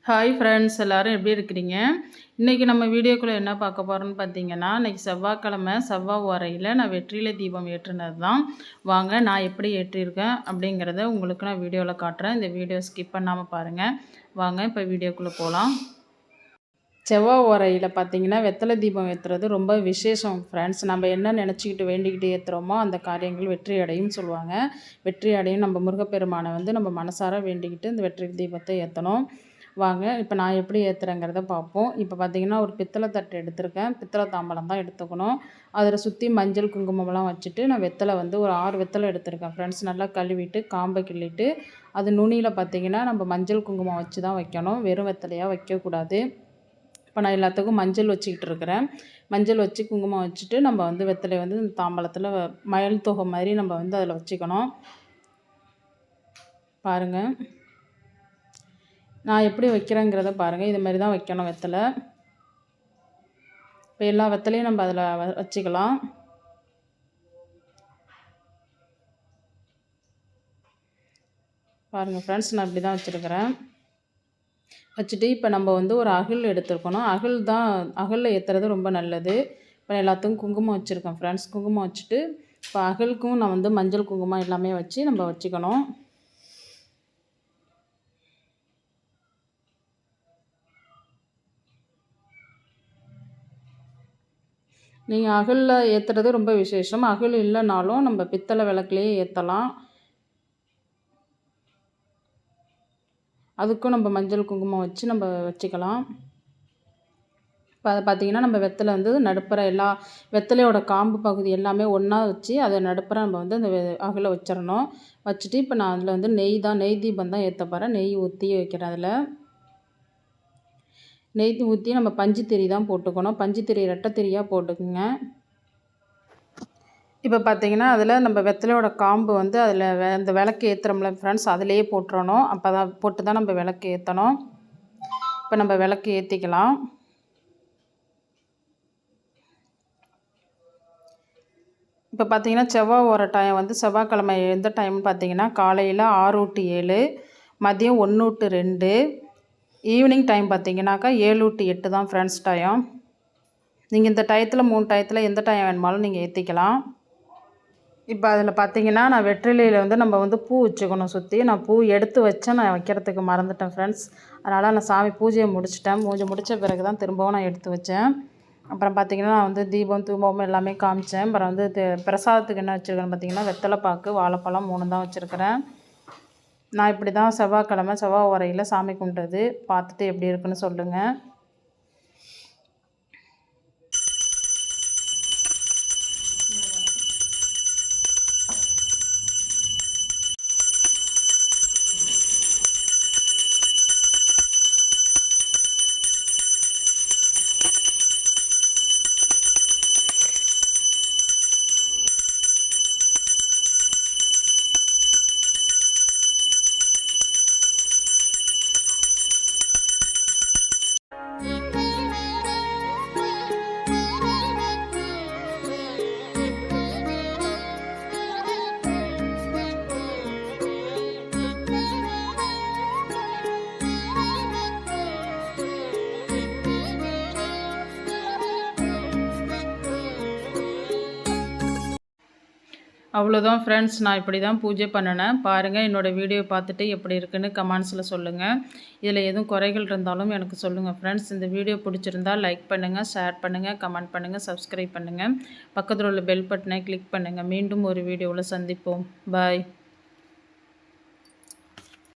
Hi friends, எல்லோரும் எப்படி இருக்கிறீங்க? இன்றைக்கி நம்ம வீடியோக்குள்ளே என்ன பார்க்க போகிறோன்னு பார்த்தீங்கன்னா, இன்றைக்கி செவ்வாய்க்கிழமை செவ்வாய் ஓரையில் நான் வெற்றிலை தீபம் ஏற்றினது தான். வாங்க நான் எப்படி ஏற்றியிருக்கேன் அப்படிங்கிறத உங்களுக்கு நான் வீடியோவில் காட்டுறேன். இந்த வீடியோ ஸ்கிப் பண்ணாமல் பாருங்கள். வாங்க இப்போ வீடியோக்குள்ளே போகலாம். செவ்வாய் ஓரையில் பார்த்தீங்கன்னா வெத்தலை தீபம் ஏற்றுறது ரொம்ப விசேஷம் ஃப்ரெண்ட்ஸ். நம்ம என்ன நினச்சிக்கிட்டு வேண்டிக்கிட்டு ஏற்றுறோமோ அந்த காரியங்கள் வெற்றி அடையும் சொல்லுவாங்க. வெற்றி அடையும் நம்ம முருகப்பெருமானை நம்ம மனசார வேண்டிக்கிட்டு இந்த வெற்றி தீபத்தை ஏற்றணும். வாங்க இப்போ நான் எப்படி ஏற்றுறேங்கிறத பார்ப்போம். இப்போ பார்த்திங்கன்னா ஒரு பித்தளை தட்டு எடுத்திருக்கேன். பித்தளை தாம்பலம் தான் எடுத்துக்கணும். அதில் சுற்றி மஞ்சள் குங்குமம்லாம் வச்சுட்டு நான் வெத்தலை ஒரு 6 வெத்தலை எடுத்திருக்கேன் ஃப்ரெண்ட்ஸ். நல்லா கழுவிட்டு காம்பை கிள்ளிட்டு அது நுனியில் பார்த்திங்கன்னா நம்ம மஞ்சள் குங்குமம் வச்சு தான் வைக்கணும். வெறும் வெத்தலையாக வைக்கக்கூடாது. இப்போ நான் எல்லாத்துக்கும் மஞ்சள் வச்சுக்கிட்டு இருக்கிறேன். மஞ்சள் வச்சு குங்குமம் வச்சுட்டு நம்ம வெத்தலை இந்த தாம்பலத்தில் மயில் தொகை மாதிரி நம்ம அதில் வச்சுக்கணும். பாருங்கள் நான் எப்படி வைக்கிறேங்கிறத பாருங்கள். இது மாதிரி தான் வைக்கணும் வெத்தலை. இப்போ எல்லா வெத்தலையும் நம்ம அதில் வச்சுக்கலாம். பாருங்கள் ஃப்ரெண்ட்ஸ், நான் இப்படி தான் வச்சுருக்கிறேன். வச்சுட்டு இப்போ நம்ம ஒரு அகல் எடுத்துருக்கணும். அகலில் ஏற்றுறது ரொம்ப நல்லது. இப்போ எல்லாத்துக்கும் குங்குமம் வச்சுருக்கேன் ஃப்ரெண்ட்ஸ். குங்குமம் வச்சுட்டு இப்போ அகலுக்கும் நான் மஞ்சள் குங்குமம் எல்லாமே வச்சு நம்ம வச்சுக்கணும். நீங்கள் அகலில் ஏற்றுறது ரொம்ப விசேஷம். அகல் இல்லைனாலும் நம்ம பித்தளை விளக்குலேயே ஏற்றலாம். அதுக்கும் நம்ம மஞ்சள் குங்குமம் வச்சு நம்ம வச்சுக்கலாம். இப்போ அதை பார்த்திங்கன்னா நம்ம வெத்தலை நடுப்புற எல்லா வெத்தலையோட காம்பு பகுதி எல்லாமே ஒன்றா வச்சு அதை நடுப்புற நம்ம அந்த அகலை வச்சிடணும். வச்சுட்டு இப்போ நான் அதில் நெய் தீபம் தான் ஏற்ற போகிறேன். நெய் ஊற்றி வைக்கிறேன். அதில் நெய் ஊற்றி நம்ம பஞ்சு திரி தான் போட்டுக்கணும். பஞ்சு திரி ரெட்டை திரியாக போட்டுக்குங்க. இப்போ பார்த்திங்கன்னா அதில் நம்ம வெத்தலையோட காம்பு அதில் அந்த விளக்கு ஏற்றுறோம்ல ஃப்ரெண்ட்ஸ், அதிலேயே போட்டுறணும். அப்போ தான் போட்டு தான் நம்ம விளக்கு ஏற்றணும். இப்போ நம்ம விளக்கு ஏற்றிக்கலாம். இப்போ பார்த்திங்கன்னா செவ்வாய் ஓர டைம் செவ்வாய்க்கிழமை எந்த டைம்னு பார்த்திங்கன்னா காலையில் 6 to 7, மதியம் 1 to 2, ஈவினிங் டைம் பார்த்திங்கனாக்கா 7 to 8 தான் ஃப்ரெண்ட்ஸ் டைம். நீங்கள் இந்த டயத்தில் 3 டயத்தில் எந்த டைம் வேணுமாலும் நீங்கள் ஏற்றிக்கலாம். இப்போ அதில் பார்த்திங்கன்னா நான் வெற்றிலையில் நம்ம பூ வச்சுக்கணும் சுற்றி. நான் பூ எடுத்து வச்சேன், நான் வைக்கிறதுக்கு மறந்துட்டேன் ஃப்ரெண்ட்ஸ். அதனால் நான் சாமி பூஜையை முடிச்சிட்டேன். பூஜை முடித்த பிறகு தான் திரும்பவும் நான் எடுத்து வச்சேன். அப்புறம் பார்த்திங்கன்னா நான் தீபம் தூபம் எல்லாமே காமிச்சேன். அப்புறம் பிரசாதத்துக்கு என்ன வச்சுருக்கேன்னு பார்த்திங்கன்னா வெத்தலை பாக்கு வாழைப்பழம் 3 தான் வச்சுருக்கிறேன். நான் இப்படி தான் செவ்வாய்க்கிழமை செவ்வாய் ஓரையில் சாமி கும்பிட்டது. பார்த்துட்டு எப்படி இருக்குன்னு சொல்லுங்கள். அவ்வளோதான் ஃப்ரெண்ட்ஸ், நான் இப்படி தான் பூஜை பண்ணினேன். பாருங்கள், என்னோடய வீடியோ பார்த்துட்டு எப்படி இருக்குன்னு கமெண்ட்ஸில் சொல்லுங்கள். இதில் எதுவும் குறைகள் இருந்தாலும் எனக்கு சொல்லுங்கள் ஃப்ரெண்ட்ஸ். இந்த வீடியோ பிடிச்சிருந்தால் லைக் பண்ணுங்கள், ஷேர் பண்ணுங்கள், கமெண்ட் பண்ணுங்கள், சப்ஸ்கிரைப் பண்ணுங்கள். பக்கத்தில் உள்ள பெல் பட்டனை கிளிக் பண்ணுங்கள். மீண்டும் ஒரு வீடியோவில் சந்திப்போம். பாய்.